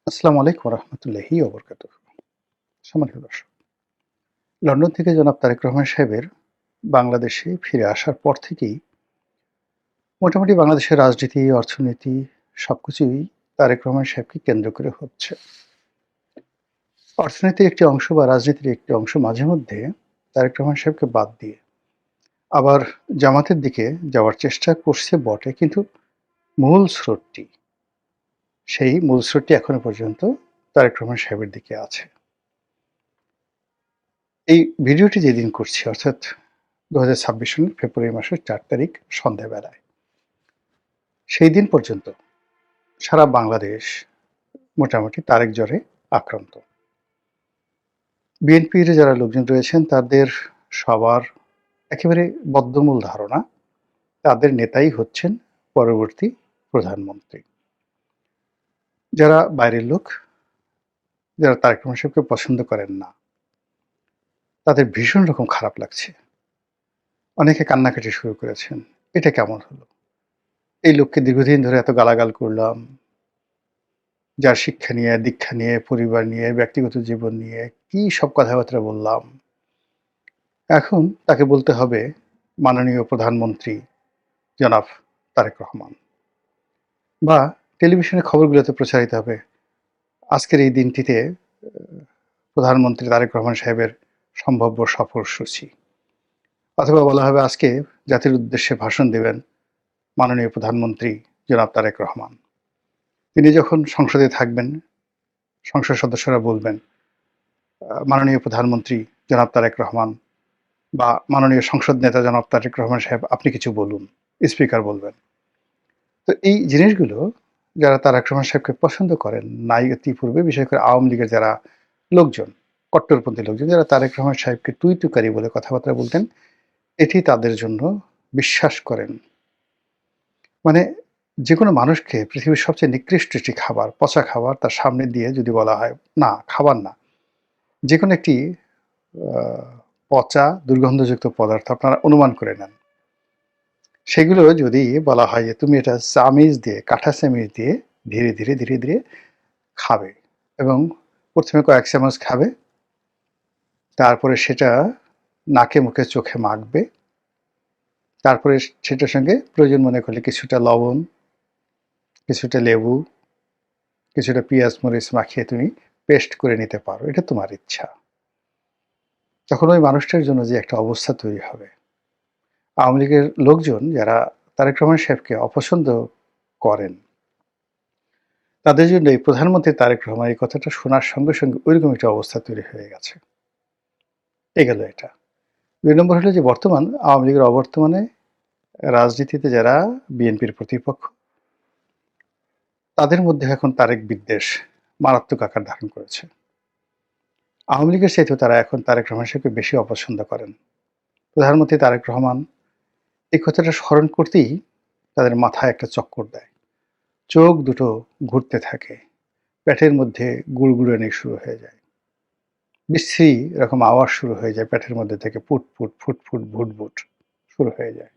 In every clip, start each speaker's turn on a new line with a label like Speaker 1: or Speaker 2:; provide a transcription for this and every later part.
Speaker 1: আসসালামু আলাইকুম রহমতুল্লাহি ওবরকাতুহ। সম্মানিত দর্শক, লন্ডন থেকে জনাব তারেক রহমান সাহেবের বাংলাদেশে ফিরে আসার পর থেকেই মোটামুটি বাংলাদেশের রাজনীতি, অর্থনীতি সবকিছুই তারেক রহমান সাহেবকে কেন্দ্র করে হচ্ছে। অর্থনীতির একটি অংশ বা রাজনীতির একটি অংশ মাঝে মধ্যে তারেক রহমান সাহেবকে বাদ দিয়ে আবার জামাতের দিকে যাওয়ার চেষ্টা করছে বটে, কিন্তু মূল স্রোতটি মূল স্রোতটি এখনো পর্যন্ত তারেক রহমান সাহেবের দিকে আছে। এই ভিডিওটি যেদিন করছি অর্থাৎ ২০২৬ সালের ফেব্রুয়ারি মাসের ৪ তারিখ সন্ধ্যাবেলায়, সেই দিন পর্যন্ত সারা বাংলাদেশ মোটামুটি তারেক জ্বরে আক্রান্ত। বিএনপির যারা লোকজন রয়েছেন তাদের সবার একেবারে বদ্ধমূল ধারণা তাদের নেতাই হচ্ছেন পরবর্তী প্রধানমন্ত্রী। যারা বাইরের লোক, যারা তারেক রহমান সাহেবকে পছন্দ করেন না, তাদের ভীষণ রকম খারাপ লাগছে। অনেকে কান্নাকাটি শুরু করেছেন। এটা কেমন হলো? এই লোককে দীর্ঘদিন ধরে এত গালাগাল করলাম, যার শিক্ষা নিয়ে, দীক্ষা নিয়ে, পরিবার নিয়ে, ব্যক্তিগত জীবন নিয়ে কি সব কথাবার্তা বললাম। এখন তাকে বলতে হবে মাননীয় প্রধানমন্ত্রী জনাব তারেক রহমান, বা টেলিভিশনের খবরগুলোতে প্রচারিত হবে আজকের এই দিনটিতে প্রধানমন্ত্রী তারেক রহমান সাহেবের সম্ভাব্য সফরসূচি, অথবা বলা হবে আজকে জাতির উদ্দেশ্যে ভাষণ দেবেন মাননীয় প্রধানমন্ত্রী জনাব তারেক রহমান। তিনি যখন সংসদে থাকবেন, সংসদ সদস্যরা বলবেন মাননীয় প্রধানমন্ত্রী জনাব তারেক রহমান বা মাননীয় সংসদ নেতা জনাব তারেক রহমান সাহেব আপনি কিছু বলুন, স্পিকার বলবেন। তো এই জিনিসগুলো যারা তারেক রহমান সাহেবকে পছন্দ করেন নাই ইতিপূর্বে, বিশেষ করে আওয়ামী লীগের যারা লোকজন, কট্টরপন্থী লোকজন যারা তারেক রহমান সাহেবকে তুই তুকারি বলে কথাবার্তা বলতেন, এটি তাদের জন্য বিশ্বাস করেন। মানে যে কোনো মানুষকে পৃথিবীর সবচেয়ে নিকৃষ্ট একটি খাবার, পচা খাবার তার সামনে দিয়ে যদি বলা হয় না খাবার না, যে কোনো একটি পচা দুর্গন্ধযুক্ত পদার্থ আপনারা অনুমান করে নেন, সেগুলো যদি বলা হয় যে তুমি এটা চামিচ দিয়ে, কাঁটা চামিচ দিয়ে ধীরে ধীরে ধীরে ধীরে খাবে, এবং প্রথমে কয়েক চামচ খাবে, তারপরে সেটা নাকে মুখে চোখে মাখবে, তারপরে সেটার সঙ্গে প্রয়োজন মনে করলে কিছুটা লবণ, কিছুটা লেবু, কিছুটা পেঁয়াজ মরিচ মাখিয়ে তুমি পেস্ট করে নিতে পারো, এটা তোমার ইচ্ছা। তখন ওই মানুষটার জন্য যে একটা অবস্থা তৈরি হবে, আওয়ামী লীগের লোকজন যারা তারেক রহমান সাহেবকে অপছন্দ করেন, তাদের জন্য এই প্রধানমন্ত্রী তারেক রহমান এই কথাটা শোনার সঙ্গে সঙ্গে ওইরকম একটা অবস্থা তৈরি হয়ে গেছে। গেল এটা। ২ নম্বর হলো যে বর্তমান আওয়ামী লীগের অবর্তমানে রাজনীতিতে যারা বিএনপির প্রতিপক্ষ, তাদের মধ্যে এখন তারেক বিদ্বেষ মারাত্মক আকার ধারণ করেছে। আওয়ামী লীগের চাইতেও তারা এখন তারেক রহমান সাহেবকে বেশি অপছন্দ করেন। প্রধানমন্ত্রী তারেক রহমান এই কথাটা স্মরণ করতেই তাদের মাথায় একটা চক্কর দেয়, চোখ দুটো ঘুরতে থাকে, পেটের মধ্যে গুড়গুড়ানি শুরু হয়ে যায়, বিশ্রী এরকম আওয়াজ শুরু হয়ে যায় পেটের মধ্যে থেকে, পুটপুট ফুটফুট ভুটভুট শুরু হয়ে যায়।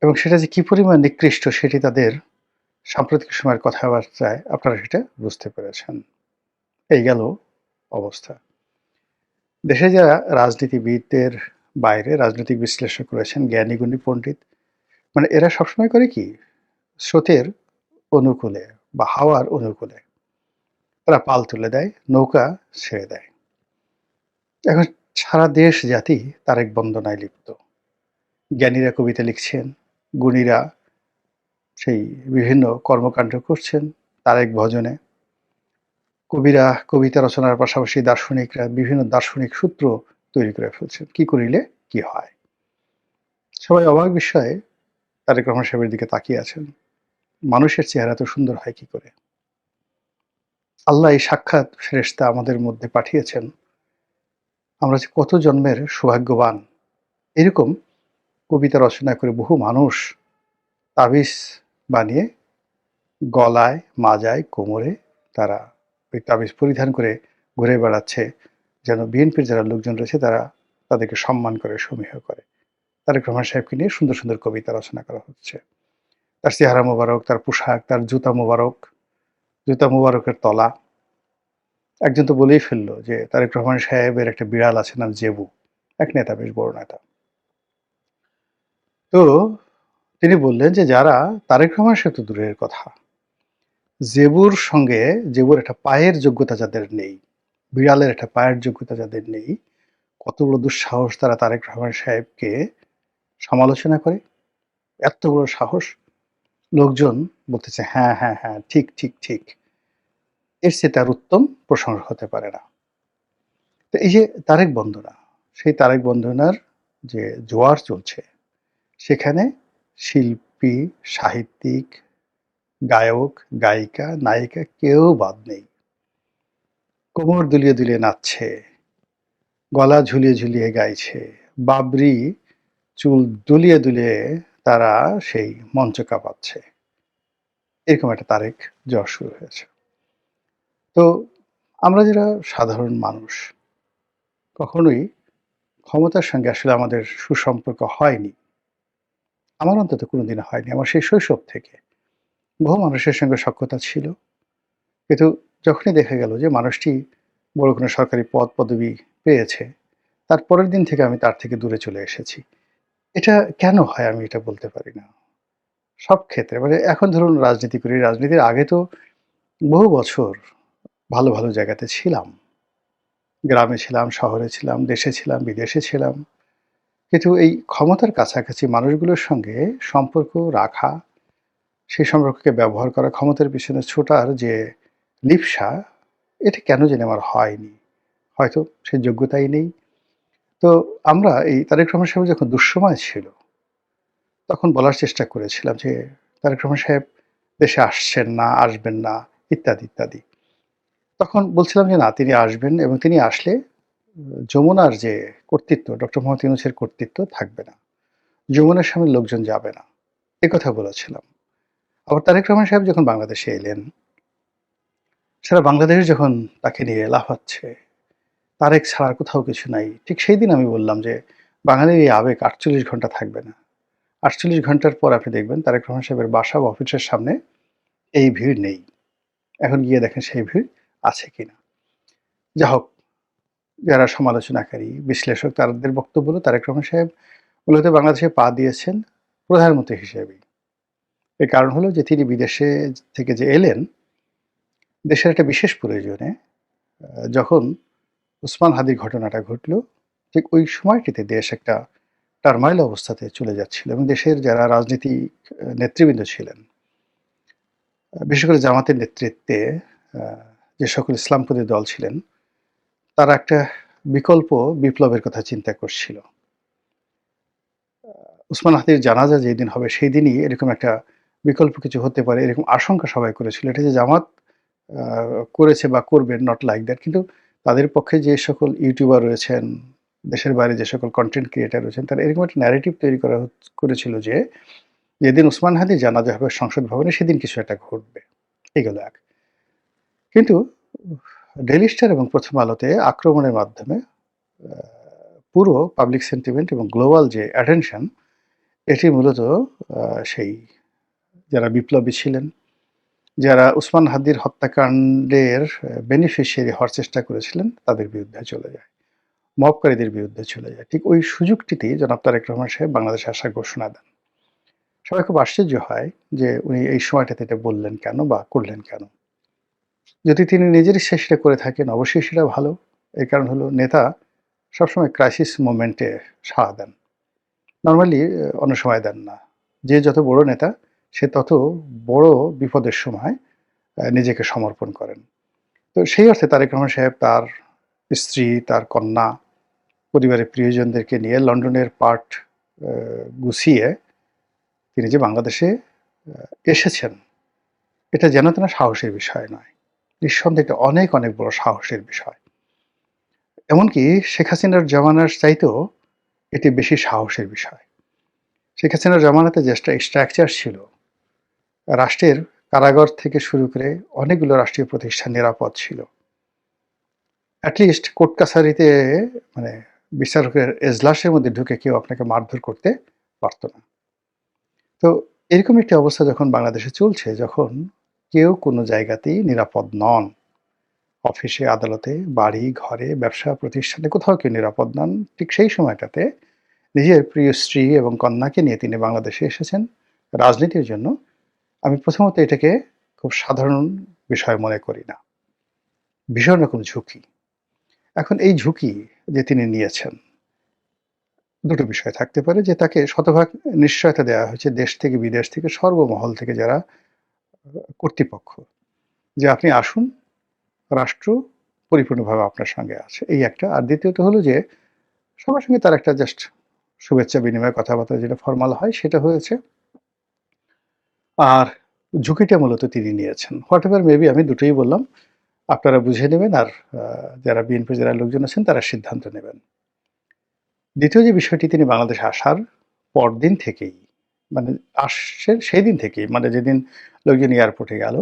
Speaker 1: এবং সেটা যে কি পরিমাণ নিকৃষ্ট সেটি তাদের সাম্প্রতিক সময়ের কথাবার্তায় আপনারা সেটা বুঝতে পেরেছেন। এই গেল অবস্থা। দেশে যারা রাজনীতিবিদদের বাইরে রাজনৈতিক বিশ্লেষক রয়েছেন, জ্ঞানীগুণী পণ্ডিত, মানে এরা সবসময় করে কি স্রোতের অনুকূলে বা হাওয়ার অনুকূলে তারা পাল তুলে দেয়, নৌকা ছেড়ে দেয়। এখন সারা দেশ জাতি তারেক বন্দনায় লিপ্ত। জ্ঞানীরা কবিতা লিখছেন, গুণীরা সেই বিভিন্ন কর্মকাণ্ড করছেন তারেক ভজনে, কবিরা কবিতা রচনার পাশাপাশি দার্শনিকরা বিভিন্ন দার্শনিক সূত্র তৈরি করে ফেলছেন, কি করিলে কি হয়। সবাই অবাক বিষয়ে তারেক রহমান সাহেবের দিকে তাকিয়ে আছেন, মানুষের চেহারা তো সুন্দর হয় কি করে। আল্লাহ এই সাক্ষাৎ ফেরেশতা আমাদের মধ্যে পাঠিয়েছেন, আমরা যে কত জন্মের সৌভাগ্যবান। এরকম কবিতা রচনা করে বহু মানুষ তাবিজ বানিয়ে গলায়, মাজায়, কোমরে তারা ওই তাবিজ পরিধান করে ঘুরে বেড়াচ্ছে, যেন বিএনপির যারা লোকজন রয়েছে তারা তাদেরকে সম্মান করে, সমীহ করে। তারেক রহমান সাহেবকে নিয়ে সুন্দর সুন্দর কবিতা রচনা করা হচ্ছে, তার চেহারা মোবারক, তার পোশাক, তার জুতা মোবারক, জুতা মুবারকের তলা। একজন তো বলেই ফেলল যে তারেক রহমান সাহেবের একটা বিড়াল আছে নাম জেবু। এক নেতা, বেশ বড় নেতা। তো তিনি বললেন যে যারা তারেক রহমান সাহেব তো দূরের কথা, জেবুর একটা পায়ের যোগ্যতা যাদের নেই, বিড়ালের একটা পায়ের যোগ্যতা যাদের নেই, কত বড় দুঃসাহস তারা তারেক রহমান সাহেবকে সমালোচনা করে। এত বড় সাহস! লোকজন বলতেছে হ্যাঁ, হ্যাঁ, হ্যাঁ, ঠিক, ঠিক, ঠিক। এর চেয়ে তার উত্তম প্রশংসা হতে পারে না। তো এই যে তারেক বন্দনা, সেই তারেক বন্দনার যে জোয়ার চলছে, সেখানে শিল্পী, সাহিত্যিক, গায়ক, গায়িকা, নায়িকা কেউ বাদ নেই। কোমর দুলিয়ে দুলিয়ে নাচছে, গলা ঝুলিয়ে ঝুলিয়ে গাইছে, বাবরি চুল দুলিয়ে দুলিয়ে তারা সেই মঞ্চ কাঁপাচ্ছে। এরকম একটা তারেক জ্বর শুরু হয়েছে। তো আমরা যারা সাধারণ মানুষ, কখনোই ক্ষমতার সঙ্গে আসলে আমাদের সুসম্পর্ক হয়নি। আমার অন্তত কোনোদিন হয়নি। আমার সেই শৈশব থেকে বহু মানুষের সঙ্গে সখ্যতা ছিল। কিন্তু যখনই দেখা গেল যে মানুষটি বড় কোনো সরকারি পদবি পেয়েছে, তার পরের দিন থেকে আমি তার থেকে দূরে চলে এসেছি। এটা কেন হয় আমি এটা বলতে পারি না। সব ক্ষেত্রে মানে এখন ধরুন রাজনীতি করি, রাজনীতির আগে তো বহু বছর ভালো, ভালো জায়গাতে ছিলাম। গ্রামে ছিলাম, শহরে ছিলাম, দেশে ছিলাম, বিদেশে ছিলাম। কিন্তু এই ক্ষমতার কাছাকাছি মানুষগুলোর সঙ্গে সম্পর্ক রাখা, সেই সম্পর্ককে ব্যবহার করা, ক্ষমতার পিছনে ছোটার যে লিপ্সা, এটা কেন জানি আমার হয়নি। হয়তো সেই যোগ্যতাই নেই। তো আমরা এই তারেক রহমান সাহেব যখন দুঃসময় ছিল, তখন বলার চেষ্টা করেছিলাম যে, "তারেক রহমান সাহেব দেশে আসছেন না, আসবেন না" ইত্যাদি, ইত্যাদি। তখন বলছিলাম যে, "না, তিনি আসবেন এবং তিনি আসলে যমুনার যে কর্তৃত্ব, ডক্টর মোহাম্মদ ইউনূসের কর্তৃত্ব থাকবে না। যমুনার সামনে লোকজন যাবে না।" এ কথা বলেছিলাম। আবার তারেক রহমান সাহেব যখন বাংলাদেশে এলেন, সারা বাংলাদেশ যখন তাকে নিয়ে লাফাচ্ছে, তারেক ছাড়া আর কোথাও কিছু নাই। ঠিক সেই দিন আমি বললাম যে, "বাঙালির এই আবেগ ৪৮ ঘন্টা থাকবে না। ৪৮ ঘন্টার পর আপনি দেখবেন তারেক রহমান সাহেবের বাসা বা অফিসের সামনে এই ভিড় নেই। এখন গিয়ে দেখেন সেই ভিড় আছে কিনা।" যা হোক, যারা সমালোচনাকারী, বিশ্লেষক তাদের বক্তব্য হলো তারেক রহমান সাহেব মূলত বাংলাদেশে পা দিয়েছেন প্রধানমন্ত্রী হিসেবেই। এর কারণ হলো যে তিনি বিদেশে থেকে যে এলেন, দেশের একটা বিশেষ প্রয়োজনে যখন ওসমান হাদির ঘটনাটা ঘটল, ঠিক ওই সময়টিতে দেশ একটা টারমাইল অবস্থাতে চলে যাচ্ছিল এবং দেশের যারা রাজনীতিক নেতৃবৃন্দ ছিলেন, বিশেষ করে জামাতের নেতৃত্বে আ যে সকল ইসলামপন্থী দল ছিলেন, তারা একটা বিকল্প বিপ্লবের কথা চিন্তা করছিল। ওসমান হাদির জানাজা যেদিন হবে সেদিনই এরকম একটা বিকল্প কিছু হতে পারে এরকম আশঙ্কা সবাই করেছিল। এটা যে জামাত আ করেছে বা করবে নট লাইক দ্যাট, কিন্তু তাদের পক্ষে যে সকল ইউটিউবার রয়েছেন, দেশের বাইরে যে সকল কনটেন্ট ক্রিয়েটর রয়েছেন, তারা এরকম একটা ন্যারেটিভ তৈরি করেছিল যে যেদিন ওসমান হাদির জানাজা হবে সংসদ ভবনে সেদিন কিছু একটা ঘটবে। এই গেল এক। কিন্তু ডেইলি স্টার এবং প্রথম আলোতে আক্রমণের মাধ্যমে আ পুরো পাবলিক সেন্টিমেন্ট এবং গ্লোবাল যে অ্যাটেনশন, এটি মূলত আ সেই যারা বিপ্লবী ছিলেন, যারা উসমান হাদির হত্যাকাণ্ডের বেনিফিশিয়ারি হওয়ার চেষ্টা করেছিলেন, তাদের বিরুদ্ধে চলে যায়। মবকারীদের বিরুদ্ধে চলে যায়। ঠিক ওই সুযোগটিতেই জনাব তারেক রহমান সাহেব বাংলাদেশে আসার ঘোষণা দেন। সবাই খুব আশ্চর্য হয় যে উনি এই সময়টাতে এটা বললেন কেন বা করলেন কেন? যদি তিনি নিজের ইচ্ছায় সেটা করে থাকেন, অবশ্যই সেটা ভালো। এর কারণ হলো নেতা সবসময় ক্রাইসিস মোমেন্টে সাড়া দেন। নরমালি অন্য সময় দেন না। যে যত বড় নেতা, সে তত বড় বিপদের সময় নিজেকে সমর্পণ করেন। তো সেই অর্থে তারেক রহমান সাহেব তার স্ত্রী, তার কন্যা, পরিবারের প্রিয়জনদেরকে নিয়ে লন্ডনের পার্ট আ গুছিয়ে তিনি যে বাংলাদেশে আ এসেছেন, এটা যেন তেন সাহসের বিষয় নয়। নিঃসন্দেহে এটা অনেক, অনেক বড় সাহসের বিষয়। এমনকি শেখ হাসিনার জমানার চাইতেও এটি বেশি সাহসের বিষয়। শেখ হাসিনার জমানাতে যে স্ট্রাকচার ছিল, রাষ্ট্রের কারাগার থেকে শুরু করে অনেকগুলো রাষ্ট্রীয় প্রতিষ্ঠান নিরাপদ ছিল। এট লিস্ট কোর্ট কাছারিতে মানে বিচারকের এজলাসের মধ্যে ঢুকে কেউ আপনাকে মারধর করতে পারত না। তো এরকম একটি অবস্থা যখন বাংলাদেশে চলছে, যখন কেউ কোনো জায়গাতেই নিরাপদ নন। অফিসে, আদালতে, বাড়ি, ঘরে, ব্যবসা প্রতিষ্ঠানে কোথাও কেউ নিরাপদ নন। ঠিক সেই সময়টাতে নিজের প্রিয় স্ত্রী এবং কন্যাকে নিয়ে তিনি বাংলাদেশে এসেছেন রাজনীতির জন্য। আমি প্রথমত এটাকে খুব সাধারণ বিষয় মনে করি না। ভীষণ রকম ঝুঁকি। এখন এই ঝুঁকি যে তিনি নিয়েছেন, দুটো বিষয় থাকতে পারে যে তাকে শতভাগ নিশ্চয়তা দেওয়া হয়েছে দেশ থেকে বিদেশ থেকে সর্বমহল থেকে যারা কর্তৃপক্ষ, যে আপনি আসুন, রাষ্ট্র পরিপূর্ণভাবে আপনার সঙ্গে আছে। এই একটা। আর দ্বিতীয়ত হলো যে সবার সঙ্গে তার একটা জাস্ট শুভেচ্ছা বিনিময় কথাবার্তা যেটা ফরমাল হয় সেটা হয়েছে। আর ঝুঁকিটা মূলত তিনি নিয়েছেন। হোয়াট এভার মেবি, আমি দুটোই বললাম। আপনারা বুঝে নেবেন আর যারা বিএনপির যারা লোকজন আছেন তারা সিদ্ধান্ত নেবেন। দ্বিতীয় যে বিষয়টি, তিনি বাংলাদেশে আসার পরদিন থেকেই, মানে আসছেন সেই দিন থেকেই, মানে যেদিন লোকজন এয়ারপোর্টে গেল,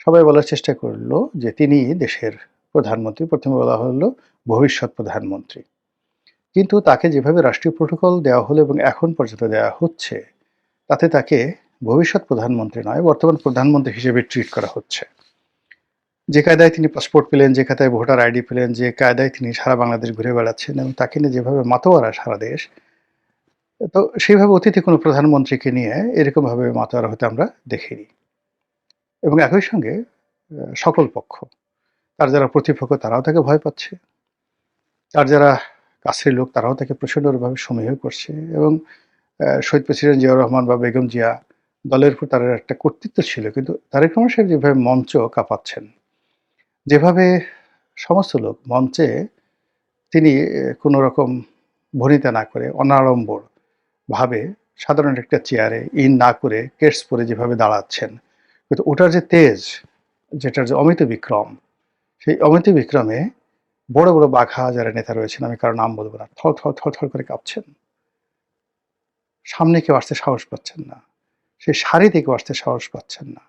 Speaker 1: সবাই বলার চেষ্টা করলো যে তিনি দেশের প্রধানমন্ত্রী। প্রথমে বলা হলো ভবিষ্যৎ প্রধানমন্ত্রী। কিন্তু তাকে যেভাবে রাষ্ট্রীয় প্রোটোকল দেওয়া হলো এবং এখন পর্যন্ত দেওয়া হচ্ছে, তাতে তাকে ভবিষ্যৎ প্রধানমন্ত্রী নয়, বর্তমান প্রধানমন্ত্রী হিসেবে ট্রিট করা হচ্ছে। যে কায়দায় তিনি পাসপোর্ট পেলেন, যে কায়দায় ভোটার আইডি পেলেন, যে কায়দায় তিনি সারা বাংলাদেশ ঘুরে বেড়াচ্ছেন এবং তাকে নিয়ে যেভাবে মাতোয়ারা সারা দেশ, তো সেইভাবে অতীতে কোনো প্রধানমন্ত্রীকে নিয়ে এরকমভাবে মাতোয়ারা হতে আমরা দেখিনি। এবং একই সঙ্গে সকল পক্ষ, তার যারা প্রতিপক্ষ তারাও তাকে ভয় পাচ্ছে, তার যারা কাছের লোক তারাও তাকে প্রচণ্ডভাবে সমীহ করছে। এবং শহীদ প্রেসিডেন্ট জিয়াউর রহমান বা বেগম জিয়া, দলের উপর তার একটা কর্তৃত্ব ছিল, কিন্তু তারেক রহমান সাহেব যেভাবে মঞ্চ কাঁপাচ্ছেন, যেভাবে সমস্ত লোক মঞ্চে তিনি কোনো রকম ভনিতা না করে অনাড়ম্বর ভাবে সাধারণ একটা চেয়ারে ইন না করে কেটস পরে যেভাবে দাঁড়াচ্ছেন, কিন্তু ওটার যে তেজ, যেটার যে অমিত বিক্রম, সেই অমিত বিক্রমে বড় বড় বাঘা যারা নেতা রয়েছেন, আমি কারো নাম বলবো না, থর থর থর থর করে কাঁপছেন। সামনে কেউ আসতে সাহস পাচ্ছেন না, সেই সারিতে কেউ আসতে সাহস পাচ্ছেন না।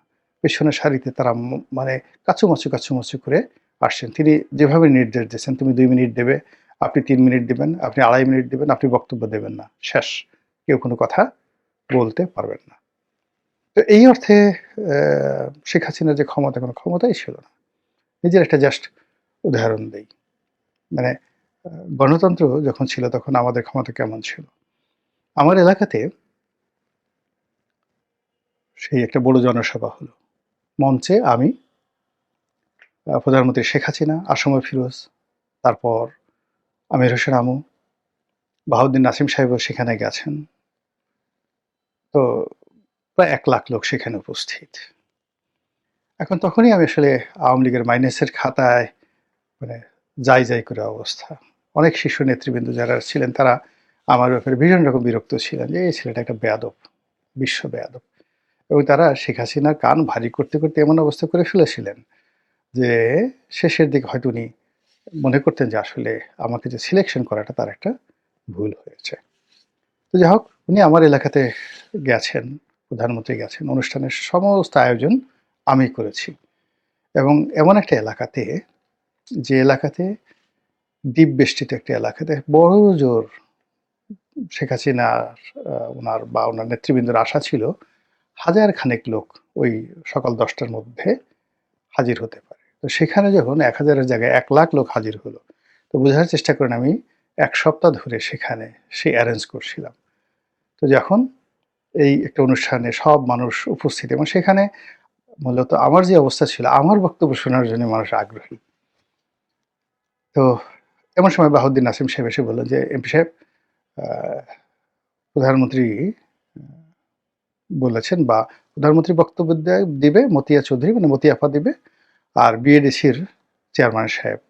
Speaker 1: পেছনের সারিতে তারা মানে কাচুমাচু কাচুমাচু করে আসছেন। তিনি যেভাবে নির্দেশ দিয়েছেন, তুমি ২ মিনিট দেবে, আপনি ৩ মিনিট দিবেন, আপনি ২.৫ মিনিট দিবেন, আপনি বক্তব্য দেবেন না, শেষ। কেউ কোনো কথা বলতে পারবেন না। তো এই অর্থে শেখ হাসিনার যে ক্ষমতা, কোনো ক্ষমতাই ছিল না। নিজের একটা জাস্ট উদাহরণ দেই। মানে গণতন্ত্র যখন ছিল তখন আমাদের ক্ষমতা কেমন ছিল? আমার এলাকাতে সেই একটা বড় জনসভা হলো। মঞ্চে আমি, প্রধানমন্ত্রী শেখ হাসিনা, আসম ফিরোজ, তারপর আমির হোসেন আমু, বাহাউদ্দিন নাসিম সাহেবও সেখানে গেছেন। তো প্রায় ১ লাখ লোক সেখানে উপস্থিত। এখন তখনই আমি আসলে আওয়ামী লীগের মাইনাসের খাতায় মানে যাই করে অবস্থা। অনেক শীর্ষ নেতৃবৃন্দ যারা ছিলেন তারা আমার ব্যাপারে ভীষণ রকম বিরক্ত ছিলেন যে এই ছেলেটা একটা বেয়াদব, বিশ্ব বেয়াদব। এবং তারা শেখ হাসিনার কান ভারী করতে এমন অবস্থা করে ফেলেছিলেন যে শেষের দিকে হয়তো উনি মনে করতেন যে আসলে আমাকে যে সিলেকশন করাটা তার একটা ভুল হয়েছে। তো যাই হোক, উনি আমার এলাকাতে গেছেন, প্রধানমন্ত্রী গেছেন, অনুষ্ঠানের সমস্ত আয়োজন আমি করেছি। এবং এমন একটা এলাকাতে, যে এলাকাতে দ্বীপবেষ্টিত একটা এলাকাতে বড় জোর শেখ হাসিনার ওনার বা ওনার নেতৃবৃন্দের আশা ছিল হাজার খানেক লোক ওই সকাল ১০টার মধ্যে হাজির হতে পারে। তো সেখানে যখন ১,০০০-এর জায়গায় ১ লাখ লোক হাজির হলো, তো বোঝার চেষ্টা করেন আমি ১ সপ্তাহ ধরে সেখানে সেই অ্যারেঞ্জ করছিলাম। তো যখন এই একটা অনুষ্ঠানে সব মানুষ উপস্থিত এবং সেখানে মূলত আমার যে অবস্থা ছিল, আমার বক্তব্য শোনার জন্য মানুষ আগ্রহী। তো এমন সময় বাহাউদ্দিন নাসিম সাহেব এসে বললেন যে, "এমপি সাহেব, আ প্রধানমন্ত্রী বলেছেন বা প্রধানমন্ত্রী বক্তব্য দিবে মতিয়া চৌধুরী, মানে মতিয়া আপা দিবে, আর বিএডিসির চেয়ারম্যান সাহেব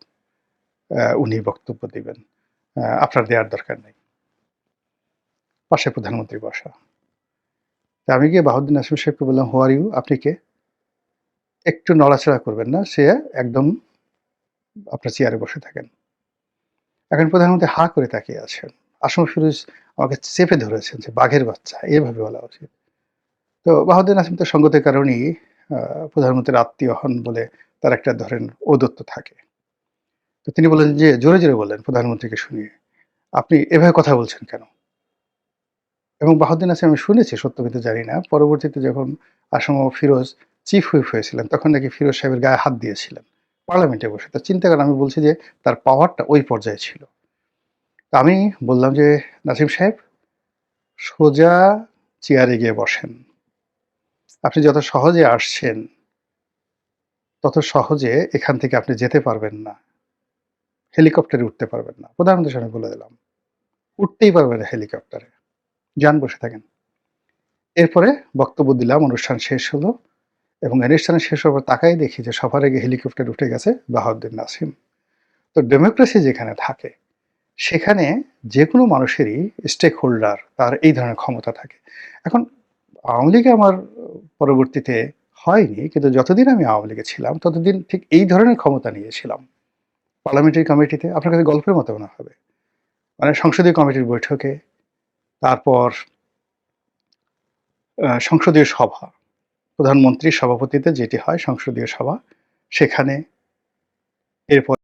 Speaker 1: উনি বক্তব্য দিবেন। আপনার দেওয়ার দরকার নেই।" পাশে প্রধানমন্ত্রী বসা। তা আমি গিয়ে বাহাউদ্দিন নাসিম সাহেবকে বললাম, "হু আর ইউ? আপনি কে?" একটু নড়াচড়া করবেন না। সে একদম আপনার চেয়ারে বসে থাকেন। এখন প্রধানমন্ত্রী হাঁ করে তাকিয়ে আছেন। আসম ফিরোজ আমাকে চেপে ধরেছেন যে, "বাঘের বাচ্চা" এভাবে বলা উচিত। তো বাহাউদ্দিন নাসিম তো সঙ্গতের কারণেই আ প্রধানমন্ত্রীর আত্মীয় হন বলে তার একটা ধরেন ঔদ্ধত্য থাকে। তো তিনি বললেন যে জোরে বললেন প্রধানমন্ত্রীকে শুনিয়ে, "আপনি এভাবে কথা বলছেন কেন?" এবং বাহাউদ্দিন নাসিম, আমি শুনেছি সত্য মিথ্যা জানি না। পরবর্তীতে যখন আসম ফিরোজ চিফ হুইপ হয়েছিলেন, তখন নাকি ফিরোজ সাহেবের গায়ে হাত দিয়েছিলেন পার্লামেন্টে বসে। তা চিন্তা করেন, আমি বলছি যে তার পাওয়ারটা ওই পর্যায়ে ছিল। তো আমি বললাম যে, নাসিম সাহেব, সোজা চেয়ারে গিয়ে বসেন। আপনি যত সহজে আসছেন, তত সহজে এখান থেকে আপনি যেতে পারবেন না। হেলিকপ্টারে উঠতে পারবেন না। প্রধানমন্ত্রীর সামনে বলে দিলাম। উঠতেই পারবেন না হেলিকপ্টারে। যান, বসে থাকেন। এরপরে বক্তব্য দিলাম, অনুষ্ঠান শেষ হলো এবং অনুষ্ঠান শেষ হওয়ার পর তাকাই দেখি যে সবার আগে হেলিকপ্টারে উঠে গেছে বাহাউদ্দিন নাসিম। তো ডেমোক্রেসি যেখানে থাকে, সেখানে যেকোনো মানুষেরই স্টেক হোল্ডার, তার এই ধরনের ক্ষমতা থাকে। এখন আওয়ামী লীগে আমার পরবর্তীতে হয়নি, কিন্তু যতদিন আমি আওয়ামী লীগে ছিলাম ততদিন ঠিক এই ধরনের ক্ষমতা নিয়েছিলাম। পার্লামেন্টারি কমিটিতে, আপনার কাছে গল্পের মতো মনে হবে, মানে সংসদীয় কমিটির বৈঠকে, তারপর সংসদীয় সভা, প্রধানমন্ত্রীর সভাপতিত্বে যেটি হয় সংসদীয় সভা, সেখানে, এরপর